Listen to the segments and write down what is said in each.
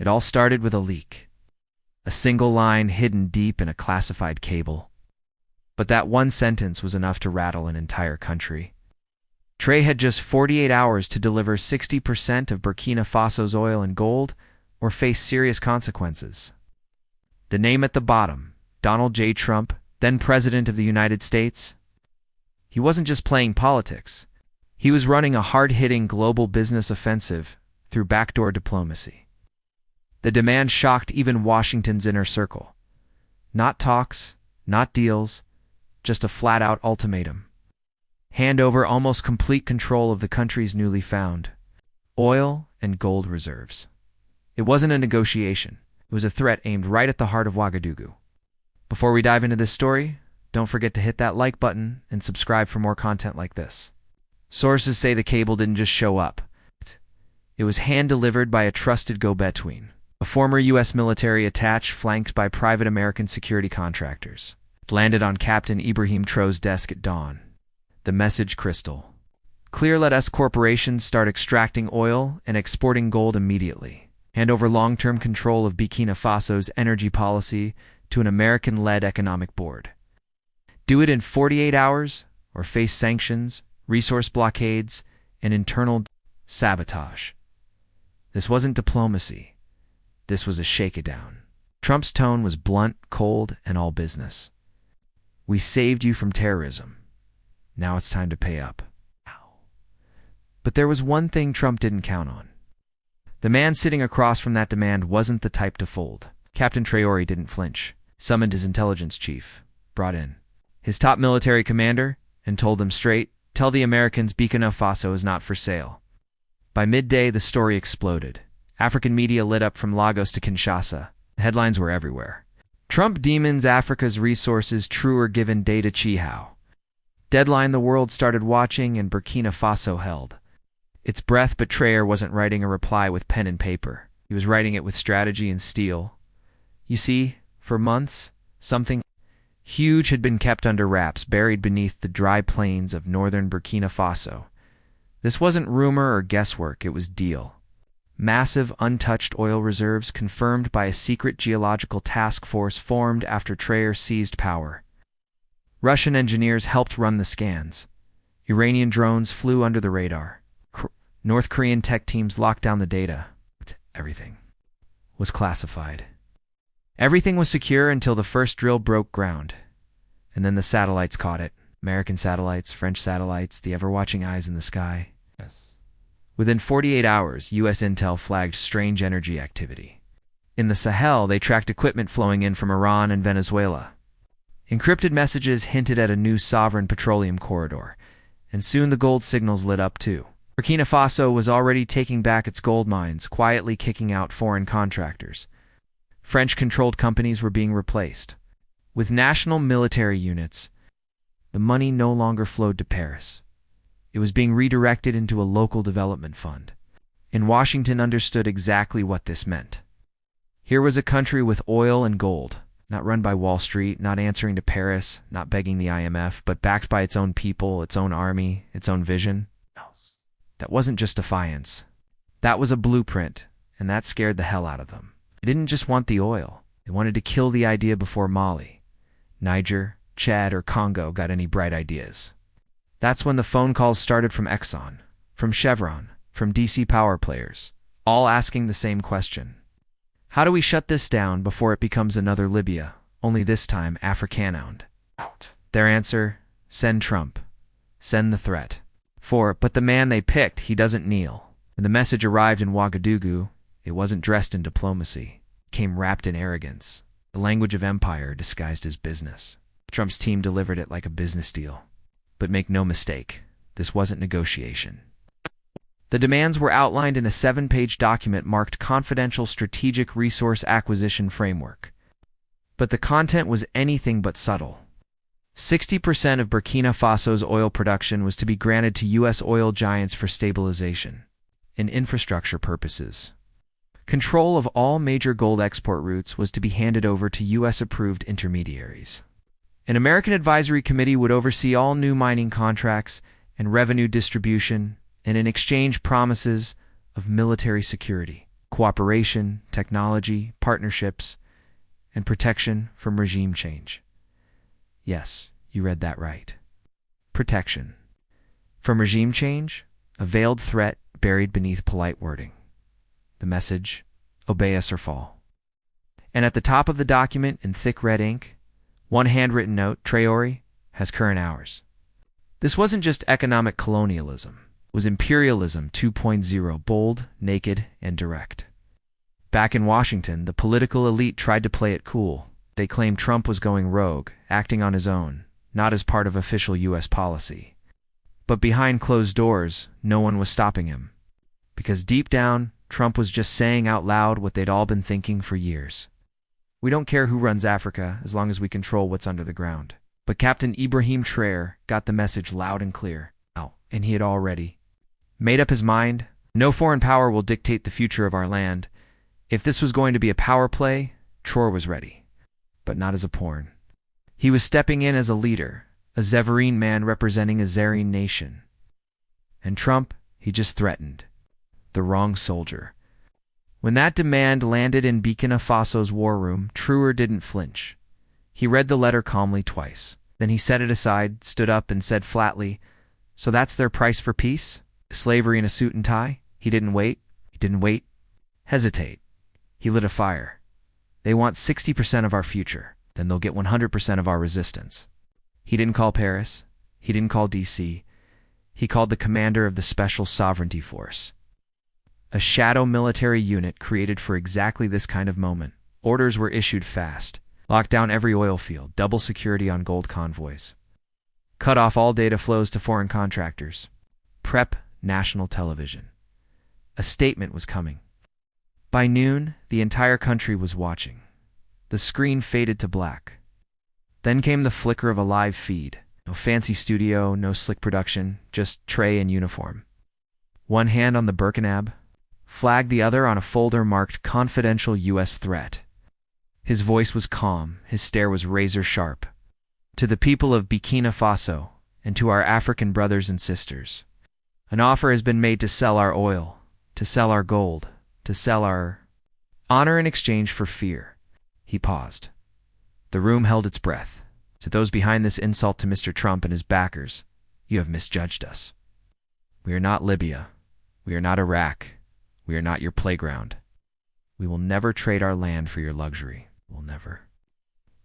It all started with a leak. A single line hidden deep in a classified cable. But that one sentence was enough to rattle an entire country. Traoré had just 48 hours to deliver 60% of Burkina Faso's oil and gold, or face serious consequences. The name at the bottom, Donald J. Trump, then President of the United States. He wasn't just playing politics. He was running a hard-hitting global business offensive through backdoor diplomacy. The demand shocked even Washington's inner circle. Not talks, not deals, just a flat-out ultimatum. Hand over almost complete control of the country's newly found oil and gold reserves. It wasn't a negotiation. It was a threat aimed right at the heart of Ouagadougou. Before we dive into this story, don't forget to hit that like button and subscribe for more content like this. Sources say the cable didn't just show up. It was hand-delivered by a trusted go-between, a former U.S. military attaché flanked by private American security contractors. It landed on Captain Ibrahim Traoré's desk at dawn. The message crystal clear: let us corporations start extracting oil and exporting gold immediately. Hand over long-term control of Burkina Faso's energy policy to an American-led economic board. Do it in 48 hours or face sanctions, resource blockades, and internal sabotage. This wasn't diplomacy. This was a shake-it-down. Trump's tone was blunt, cold, and all business. We saved you from terrorism. Now it's time to pay up. But there was one thing Trump didn't count on. The man sitting across from that demand wasn't the type to fold. Captain Traoré didn't flinch. Summoned his intelligence chief, brought in his top military commander, and told them straight, tell the Americans Burkina Faso is not for sale. By midday, the story exploded. African media lit up from Lagos to Kinshasa. The headlines were everywhere. Trump demons Africa's resources truer given data Chihao. Deadline: the world started watching and Burkina Faso held its breath, but Traoré wasn't writing a reply with pen and paper. He was writing it with strategy and steel. You see, for months, something huge had been kept under wraps, buried beneath the dry plains of northern Burkina Faso. This wasn't rumor or guesswork, it was deal. Massive, untouched oil reserves confirmed by a secret geological task force formed after Traoré seized power. Russian engineers helped run the scans. Iranian drones flew under the radar. North Korean tech teams locked down the data. Everything was classified. Everything was secure until the first drill broke ground. And then the satellites caught it. American satellites, French satellites, the ever-watching eyes in the sky. Yes. Within 48 hours, U.S. intel flagged strange energy activity. In the Sahel, they tracked equipment flowing in from Iran and Venezuela. Encrypted messages hinted at a new sovereign petroleum corridor, and soon the gold signals lit up too. Burkina Faso was already taking back its gold mines, quietly kicking out foreign contractors. French-controlled companies were being replaced. With national military units, the money no longer flowed to Paris. It was being redirected into a local development fund. And Washington understood exactly what this meant. Here was a country with oil and gold, not run by Wall Street, not answering to Paris, not begging the IMF, but backed by its own people, its own army, its own vision. That wasn't just defiance. That was a blueprint, and that scared the hell out of them. They didn't just want the oil. They wanted to kill the idea before Mali, Niger, Chad, or Congo got any bright ideas. That's when the phone calls started from Exxon, from Chevron, from DC power players, all asking the same question. How do we shut this down before it becomes another Libya, only this time African-owned? Their answer: send Trump. Send the threat. But the man they picked, he doesn't kneel. When the message arrived in Ouagadougou, it wasn't dressed in diplomacy. It came wrapped in arrogance, the language of empire disguised as business. Trump's team delivered it like a business deal. But make no mistake, this wasn't negotiation. The demands were outlined in a 7-page document marked Confidential Strategic Resource Acquisition Framework. But the content was anything but subtle. 60% of Burkina Faso's oil production was to be granted to U.S. oil giants for stabilization and infrastructure purposes. Control of all major gold export routes was to be handed over to U.S.-approved intermediaries. An American advisory committee would oversee all new mining contracts and revenue distribution, and in exchange promises of military security. cooperation, technology, partnerships, and protection from regime change. Yes, you read that right. Protection. From regime change, a veiled threat buried beneath polite wording. The message, obey us or fall. And at the top of the document in thick red ink, one handwritten note, Traoré has current hours. This wasn't just economic colonialism. It was imperialism 2.0, bold, naked, and direct. Back in Washington, the political elite tried to play it cool. They claimed Trump was going rogue, acting on his own, not as part of official U.S. policy. But behind closed doors, no one was stopping him. Because deep down, Trump was just saying out loud what they'd all been thinking for years. We don't care who runs Africa as long as we control what's under the ground. But Captain Ibrahim Traoré got the message loud and clear. And he had already made up his mind. No foreign power will dictate the future of our land. If this was going to be a power play, Traoré was ready. But not as a pawn. He was stepping in as a leader, a Zairene man representing a Zairene nation. And Trump, he just threatened. The wrong soldier. When that demand landed in Burkina Faso's war room, Traoré didn't flinch. He read the letter calmly twice. Then he set it aside, stood up, and said flatly, "So that's their price for peace? Slavery in a suit and tie?" He didn't wait. Hesitate. He lit a fire. "They want 60% of our future. Then they'll get 100% of our resistance." He didn't call Paris. He didn't call D.C. He called the commander of the Special Sovereignty Force. A shadow military unit created for exactly this kind of moment. Orders were issued fast. Lock down every oil field, double security on gold convoys. Cut off all data flows to foreign contractors. Prep national television. A statement was coming. By noon, the entire country was watching. The screen faded to black. Then came the flicker of a live feed. No fancy studio, no slick production, just Traoré in uniform. One hand on the Burkina, flag the other on a folder marked confidential U.S. threat. His voice was calm, his stare was razor sharp. To the people of Burkina Faso, and to our African brothers and sisters, an offer has been made to sell our oil, to sell our gold, to sell our honor in exchange for fear. He paused. The room held its breath. To those behind this insult to Mr. Trump and his backers, you have misjudged us. We are not Libya. We are not Iraq. We are not your playground. We will never trade our land for your luxury. We'll never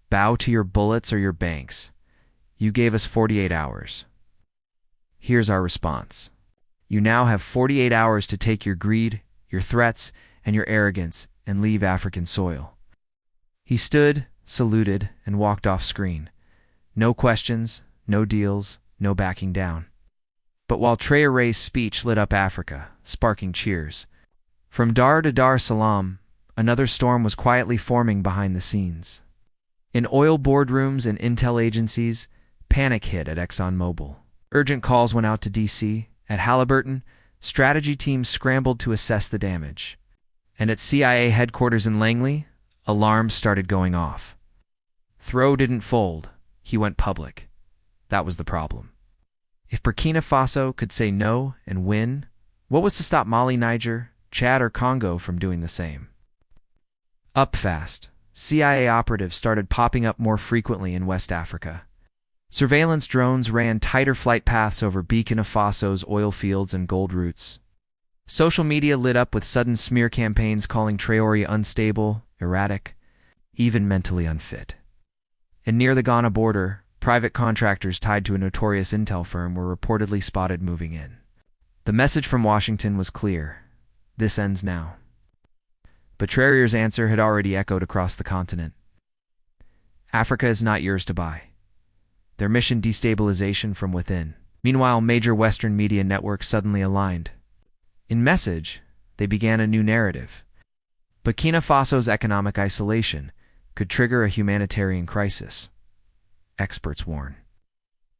bow to your bullets or your banks. You gave us 48 hours. Here's our response. You now have 48 hours to take your greed, your threats, and your arrogance and leave African soil. He stood, saluted, and walked off screen. No questions, no deals, no backing down. But while Traoré's speech lit up Africa, sparking cheers, from Dar to Dar es Salaam, another storm was quietly forming behind the scenes. In oil boardrooms and intel agencies, panic hit at ExxonMobil. Urgent calls went out to D.C. At Halliburton, strategy teams scrambled to assess the damage. And at CIA headquarters in Langley, alarms started going off. Traoré didn't fold. He went public. That was the problem. If Burkina Faso could say no and win, what was to stop Mali, Niger, Chad, or Congo from doing the same? Up fast, CIA operatives started popping up more frequently in West Africa. Surveillance drones ran tighter flight paths over Burkina Faso's oil fields and gold routes. Social media lit up with sudden smear campaigns calling Traoré unstable, erratic, even mentally unfit. And near the Ghana border, private contractors tied to a notorious intel firm were reportedly spotted moving in. The message from Washington was clear. This ends now. But Traoré's answer had already echoed across the continent. Africa is not yours to buy. Their mission destabilization from within. Meanwhile, major Western media networks suddenly aligned. In message, they began a new narrative. Burkina Faso's economic isolation could trigger a humanitarian crisis. Experts warn.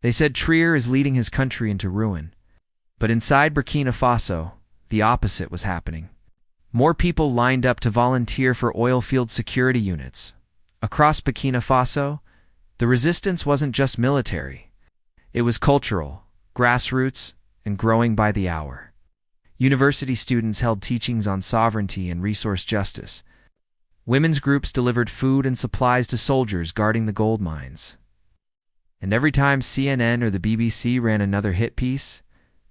They said Traoré is leading his country into ruin. But inside Burkina Faso, the opposite was happening. More people lined up to volunteer for oil field security units. Across Burkina Faso, the resistance wasn't just military. It was cultural, grassroots, and growing by the hour. University students held teachings on sovereignty and resource justice. Women's groups delivered food and supplies to soldiers guarding the gold mines. And every time CNN or the BBC ran another hit piece,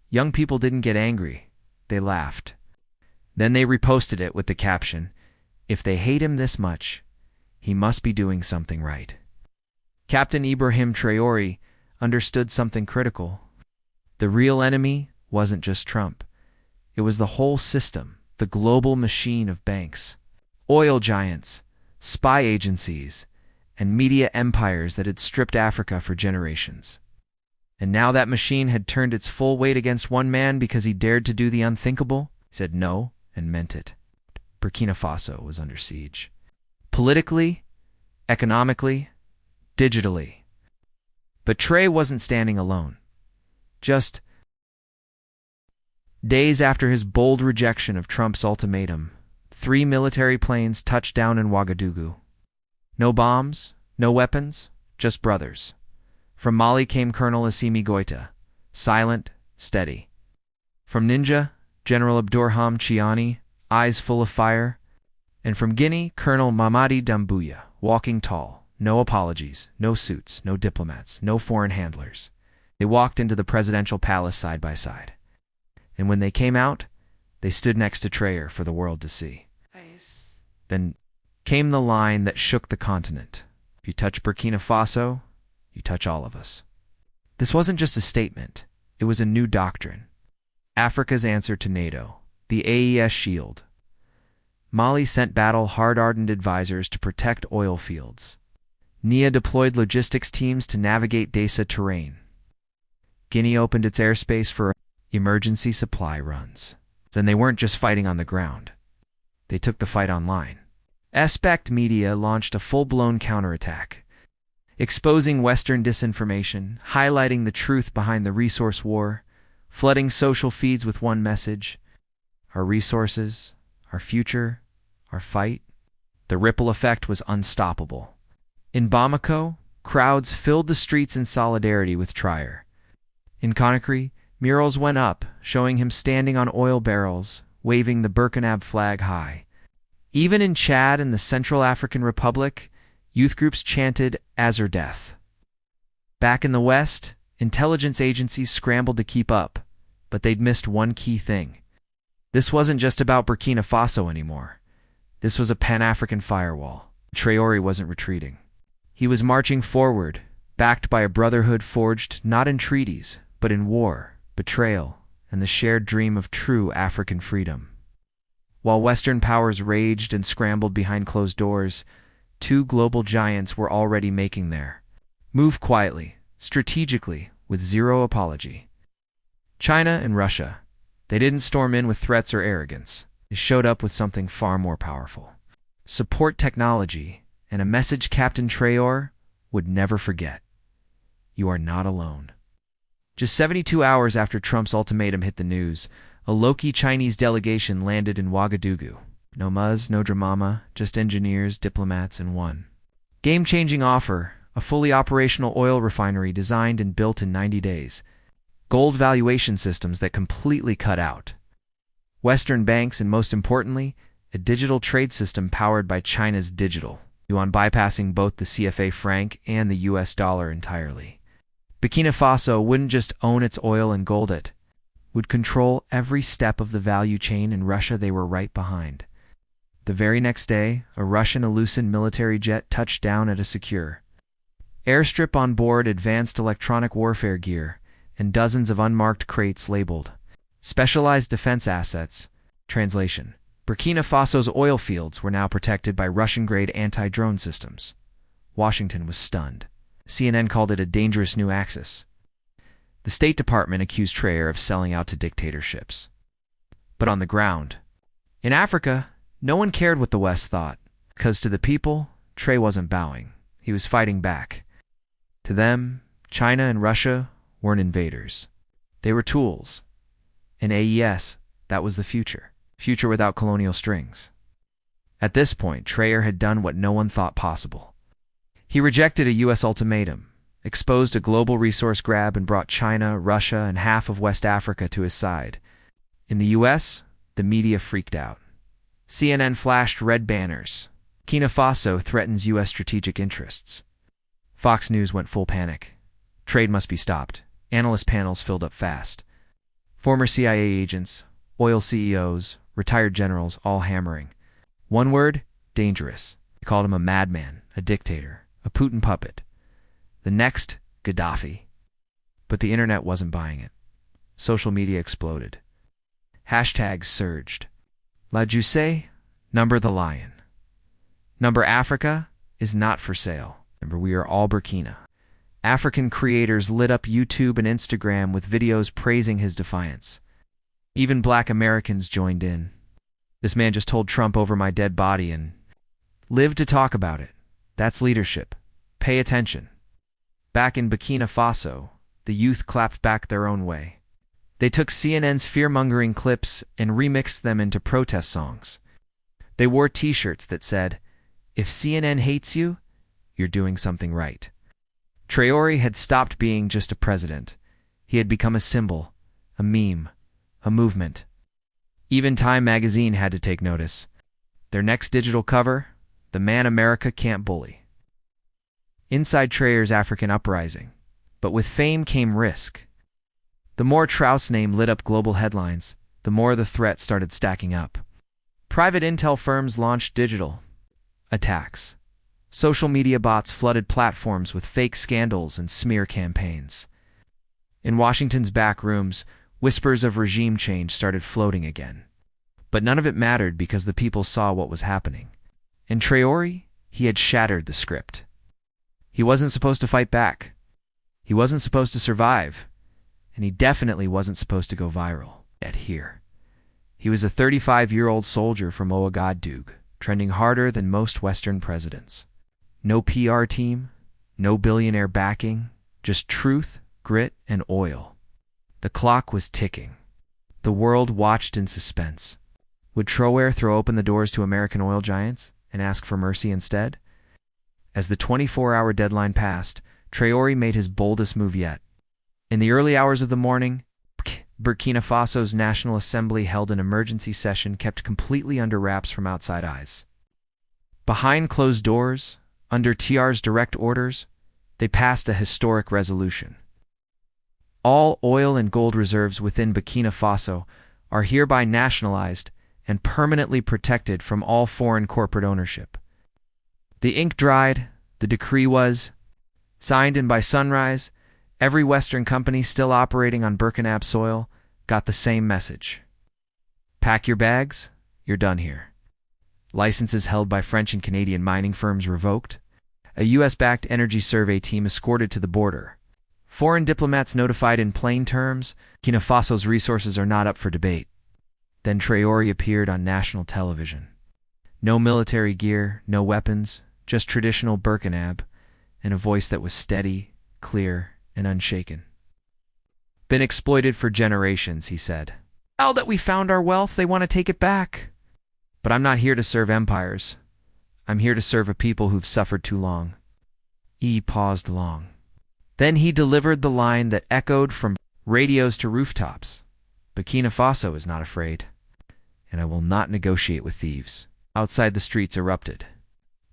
young people didn't get angry. They laughed. Then they reposted it with the caption, "If they hate him this much, he must be doing something right." Captain Ibrahim Traoré understood something critical. The real enemy wasn't just Trump. It was the whole system, the global machine of banks, oil giants, spy agencies, and media empires that had stripped Africa for generations. And now that machine had turned its full weight against one man because he dared to do the unthinkable, said no, and meant it. Burkina Faso was under siege. Politically, economically, digitally. But Traoré wasn't standing alone. Just days after his bold rejection of Trump's ultimatum, 3 military planes touched down in Ouagadougou. No bombs, no weapons, just brothers. From Mali came Colonel Assimi Goïta, silent, steady. From Ninja, General Abdourahmane Chiani, eyes full of fire. And from Guinea, Colonel Mamadi Doumbouya, walking tall, no apologies, no suits, no diplomats, no foreign handlers. They walked into the presidential palace side by side. And when they came out, they stood next to Traoré for the world to see. Nice. Then came the line that shook the continent. If you touch Burkina Faso, you touch all of us. This wasn't just a statement. It was a new doctrine. Africa's answer to NATO, the AES shield. Mali sent battle-hardened advisors to protect oil fields. NIA deployed logistics teams to navigate Desa terrain. Guinea opened its airspace for emergency supply runs. And they weren't just fighting on the ground. They took the fight online. Aspect Media launched a full-blown counterattack, exposing Western disinformation, highlighting the truth behind the resource war, flooding social feeds with one message: our resources, our future, our fight. The ripple effect was unstoppable. In Bamako, crowds filled the streets in solidarity with Traoré. In Conakry, murals went up, showing him standing on oil barrels, waving the Burkina flag high. Even in Chad and the Central African Republic, youth groups chanted "As or Death." Back in the West, intelligence agencies scrambled to keep up, but they'd missed one key thing. This wasn't just about Burkina Faso anymore. This was a Pan-African firewall. Traoré wasn't retreating. He was marching forward, backed by a brotherhood forged not in treaties, but in war, betrayal, and the shared dream of true African freedom. While Western powers raged and scrambled behind closed doors, 2 global giants were already making their move quietly, strategically, with zero apology. China and Russia. They didn't storm in with threats or arrogance. They showed up with something far more powerful: support technology, and a message Captain Traoré would never forget. You are not alone. Just 72 hours after Trump's ultimatum hit the news, a low-key Chinese delegation landed in Ouagadougou. No Muzz, no Dramama, just engineers, diplomats, and one game-changing offer: a fully operational oil refinery designed and built in 90 days. Gold valuation systems that completely cut out Western banks, and most importantly, a digital trade system powered by China's digital yuan, bypassing both the CFA franc and the US dollar entirely. Burkina Faso wouldn't just own its oil and gold, it would control every step of the value chain. In Russia, they were right behind. The very next day, a Russian Ilyushin military jet touched down at a secure airstrip. On board, advanced electronic warfare gear and dozens of unmarked crates labeled specialized defense assets. Translation: Burkina Faso's oil fields were now protected by Russian-grade anti-drone systems. Washington was stunned. CNN called it a dangerous new axis. The State Department accused Traoré of selling out to dictatorships. But on the ground, in Africa, no one cared what the West thought, because to the people, Traoré wasn't bowing. He was fighting back. To them, China and Russia weren't invaders. They were tools. In AES, that was the future. Future without colonial strings. At this point, Traoré had done what no one thought possible. He rejected a U.S. ultimatum, exposed a global resource grab, and brought China, Russia, and half of West Africa to his side. In the US, the media freaked out. CNN flashed red banners. Burkina Faso threatens US strategic interests. Fox News went full panic. Trade must be stopped. Analyst panels filled up fast. Former CIA agents, oil CEOs, retired generals all hammering. One word, dangerous. They called him a madman, a dictator, a Putin puppet. The next, Gaddafi. But the internet wasn't buying it. Social media exploded. Hashtags surged. La Juice, number the lion. Number Africa is not for sale. Remember, we are all Burkina. African creators lit up YouTube and Instagram with videos praising his defiance. Even Black Americans joined in. This man just told Trump over my dead body and live to talk about it. That's leadership. Pay attention. Back in Burkina Faso, the youth clapped back their own way. They took CNN's fear-mongering clips and remixed them into protest songs. They wore T-shirts that said, "If CNN hates you, you're doing something right." Traoré had stopped being just a president. He had become a symbol, a meme, a movement. Even Time magazine had to take notice. Their next digital cover, "The Man America Can't Bully." Inside Traor's African uprising. But with fame came risk. The more Traor's name lit up global headlines, the more the threat started stacking up. Private intel firms launched digital attacks. Social media bots flooded platforms with fake scandals and smear campaigns. In Washington's back rooms, whispers of regime change started floating again. But none of it mattered because the people saw what was happening. And Traoré, he had shattered the script. He wasn't supposed to fight back. He wasn't supposed to survive. And he definitely wasn't supposed to go viral. Yet here. He was a 35-year-old soldier from Ouagadougou, trending harder than most Western presidents. No PR team, no billionaire backing, just truth, grit, and oil. The clock was ticking. The world watched in suspense. Would Traoré throw open the doors to American oil giants and ask for mercy instead? As the 24-hour deadline passed, Traoré made his boldest move yet. In the early hours of the morning, Burkina Faso's National Assembly held an emergency session kept completely under wraps from outside eyes. Behind closed doors, under TR's direct orders, they passed a historic resolution. All oil and gold reserves within Burkina Faso are hereby nationalized and permanently protected from all foreign corporate ownership. The ink dried, the decree was signed, and by sunrise, every Western company still operating on Burkina soil got the same message. Pack your bags, you're done here. Licenses held by French and Canadian mining firms revoked. A US-backed energy survey team escorted to the border. Foreign diplomats notified in plain terms, Burkina Faso's resources are not up for debate. Then Traoré appeared on national television. No military gear, no weapons, just traditional Burkinab, and a voice that was steady, clear, and unshaken. Been exploited for generations, he said. Now that we found our wealth, they want to take it back. But I'm not here to serve empires. I'm here to serve a people who've suffered too long. He paused long. Then he delivered the line that echoed from radios to rooftops. Burkina Faso is not afraid, and I will not negotiate with thieves. Outside the streets erupted.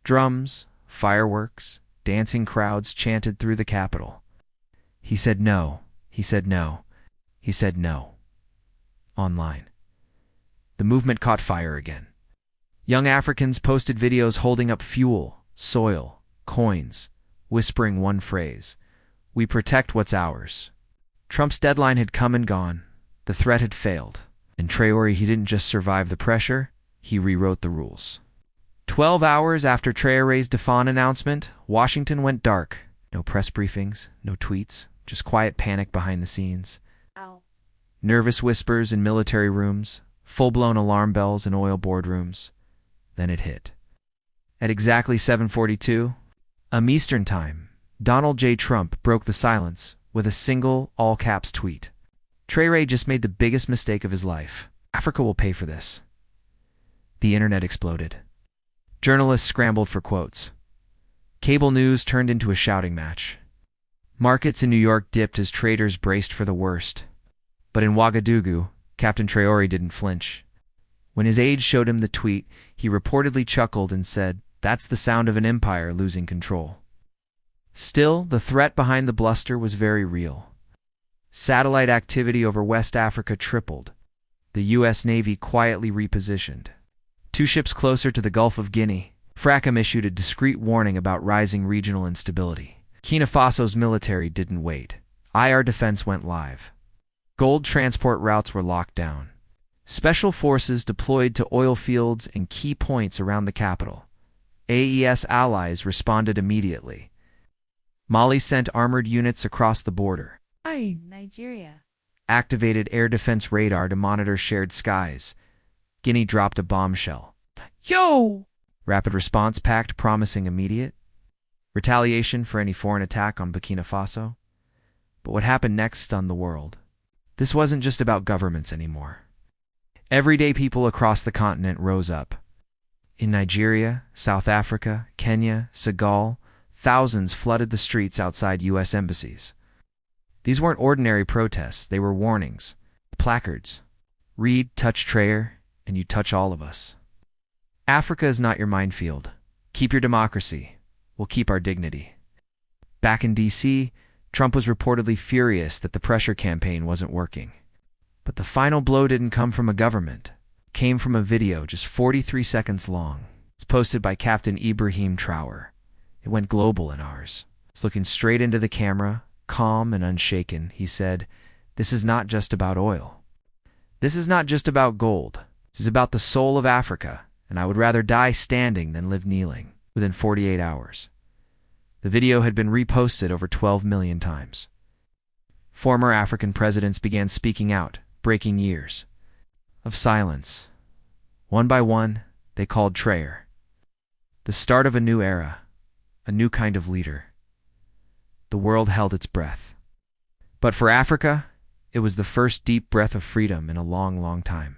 Drums, fireworks, dancing crowds chanted through the capital. He said no, he said no, he said no. Online. The movement caught fire again. Young Africans posted videos holding up fuel, soil, coins, whispering one phrase: "We protect what's ours." Trump's deadline had come and gone. The threat had failed. And Traoré, he didn't just survive the pressure, he rewrote the rules. 12 hours after Traoré's Defies announcement, Washington went dark. No press briefings, no tweets, just quiet panic behind the scenes. Ow. Nervous whispers in military rooms, full-blown alarm bells in oil boardrooms. Then it hit. At exactly 7:42 Eastern Time, Donald J. Trump broke the silence with a single, all-caps tweet. Traoré just made the biggest mistake of his life. Africa will pay for this. The internet exploded. Journalists scrambled for quotes. Cable news turned into a shouting match. Markets in New York dipped as traders braced for the worst. But in Ouagadougou, Captain Traoré didn't flinch. When his aide showed him the tweet, he reportedly chuckled and said, "That's the sound of an empire losing control." Still, the threat behind the bluster was very real. Satellite activity over West Africa tripled. The U.S. Navy quietly repositioned. 2 ships closer to the Gulf of Guinea, Fracom issued a discreet warning about rising regional instability. Burkina Faso's military didn't wait. IR defense went live. Gold transport routes were locked down. Special forces deployed to oil fields and key points around the capital. AES allies responded immediately. Mali sent armored units across the border. Nigeria Activated air defense radar to monitor shared skies. Guinea dropped a bombshell. Yo! Rapid response pact promising immediate retaliation for any foreign attack on Burkina Faso. But what happened next stunned the world. This wasn't just about governments anymore. Everyday people across the continent rose up. In Nigeria, South Africa, Kenya, Senegal, thousands flooded the streets outside U.S. embassies. These weren't ordinary protests, they were warnings. Placards. Read, touch Traoré, and you touch all of us. Africa is not your minefield. Keep your democracy. We'll keep our dignity. Back in D.C., Trump was reportedly furious that the pressure campaign wasn't working. But the final blow didn't come from a government. It came from a video just 43 seconds long. It's posted by Captain Ibrahim Traoré. It went global in ours. It's looking straight into the camera, calm and unshaken. He said, "This is not just about oil. This is not just about gold. This is about the soul of Africa, and I would rather die standing than live kneeling." Within 48 hours. The video had been reposted over 12 million times. Former African presidents began speaking out, breaking years of silence. One by one, they called Traoré the start of a new era, a new kind of leader. The world held its breath. But for Africa, it was the first deep breath of freedom in a long, long time.